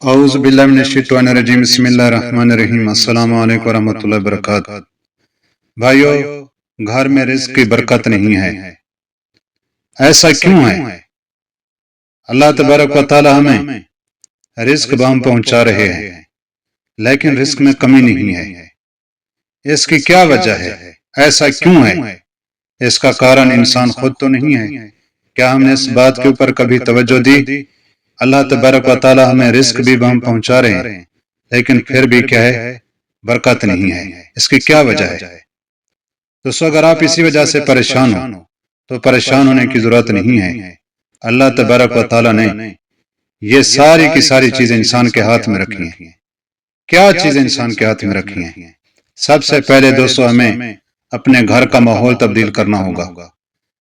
اعوذ باللہ من الشیطان الرجیم بسم اللہ الرحمن الرحیم السلام علیکم ورحمۃ اللہ وبرکاتہ۔ بھائیو، گھر میں رزق کی برکت نہیں ہے، ایسا کیوں ہے؟ اللہ تبارک و تعالی ہمیں رزق بہم پہنچا رہے ہیں، لیکن رزق میں کمی نہیں ہے۔ اس کی کیا وجہ ہے؟ ایسا کیوں ہے؟ اس کا کارن انسان خود تو نہیں ہے۔ کیا ہم نے اس بات کے اوپر کبھی توجہ دی؟ اللہ تبارک و تعالی ہمیں رزق بھی بہم پہنچا رہے ہیں، لیکن پھر بھی کیا ہے؟ برکت نہیں ہے۔ اس کی کیا وجہ ہے؟ دوستو، اگر آپ اسی وجہ سے پریشان ہو تو پریشان ہونے کی ضرورت نہیں ہے۔ اللہ تبارک و تعالی نے یہ ساری کی ساری چیزیں انسان کے ہاتھ میں رکھی ہیں۔ کیا چیزیں انسان کے ہاتھ میں رکھی ہیں؟ سب سے پہلے دوستو، ہمیں اپنے گھر کا ماحول تبدیل کرنا ہوگا۔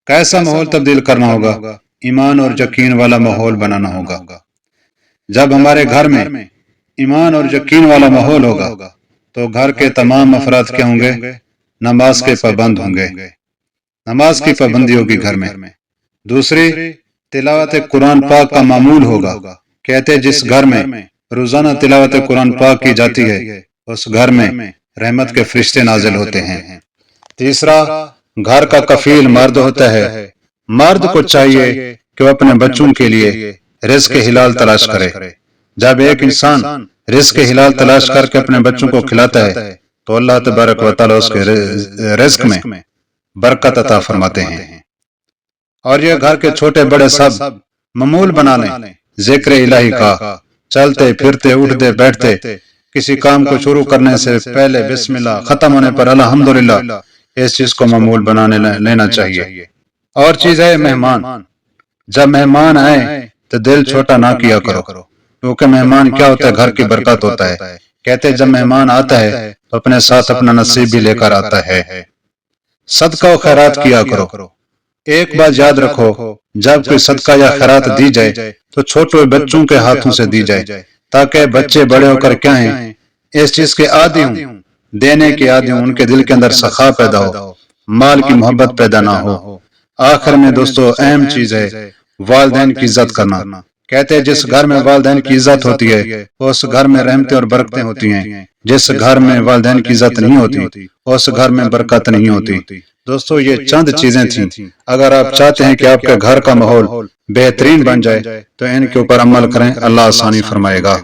کیسا ماحول تبدیل کرنا ہوگا؟ ایمان اور یقین والا ماحول بنانا ہوگا۔ جب ہمارے گھر میں ایمان اور یقین والا ماحول ہوگا تو گھر کے تمام افراد کیا ہوں گے؟ نماز کے پابند ہوں گے۔ نماز کی پابندی ہوگی گھر میں۔ دوسری، تلاوت قرآن پاک کا معمول ہوگا۔ کہتے جس گھر میں روزانہ تلاوت قرآن پاک کی جاتی ہے اس گھر میں رحمت کے فرشتے نازل ہوتے ہیں۔ تیسرا، گھر کا کفیل مرد ہوتا ہے۔ مرد کو چاہیے کہ وہ اپنے بچوں کے لیے رزق حلال تلاش کرے۔ جب ایک انسان رزق حلال تلاش کر کے اپنے بچوں کو کھلاتا ہے تو اللہ تبارک و تعالی اس کے رزق میں برکت عطا فرماتے ہیں۔ اور یہ گھر کے چھوٹے بڑے سب معمول بنا لیں ذکر الہی کا۔ چلتے پھرتے اٹھتے بیٹھتے کسی کام کو شروع کرنے سے پہلے بسم اللہ، ختم ہونے پر الحمدللہ، اس چیز کو معمول بنانے لینا چاہیے۔ اور چیز ہے مہمان۔ جب مہمان آئے تو دل چھوٹا نہ کیا کرو، کیونکہ مہمان کیا ہوتا ہے؟ گھر کی برکت ہوتا ہے۔ کہتے جب مہمان آتا ہے تو اپنے ساتھ اپنا نصیب بھی لے کر آتا ہے۔ صدقہ و خیرات کیا کرو۔ ایک بات یاد رکھو، جب کوئی صدقہ یا خیرات دی جائے تو چھوٹے بچوں کے ہاتھوں سے دی جائے، تاکہ بچے بڑے ہو کر کیا ہیں؟ اس چیز کے عادی ہوں، دینے کے عادی ہوں، ان کے دل کے اندر سخا پیدا ہو، مال کی محبت پیدا نہ ہو۔ آخر میں دوستو، اہم چیز ہے والدین کی عزت کرنا۔ کہتے ہیں جس گھر میں والدین کی عزت ہوتی ہے اس گھر میں رحمتیں اور برکتیں ہوتی ہیں۔ جس گھر میں والدین کی عزت نہیں ہوتی اس گھر میں برکت نہیں ہوتی۔ دوستو، یہ چند چیزیں تھیں۔ اگر آپ چاہتے ہیں کہ آپ کے گھر کا ماحول بہترین بن جائے تو ان کے اوپر عمل کریں، اللہ آسانی فرمائے گا۔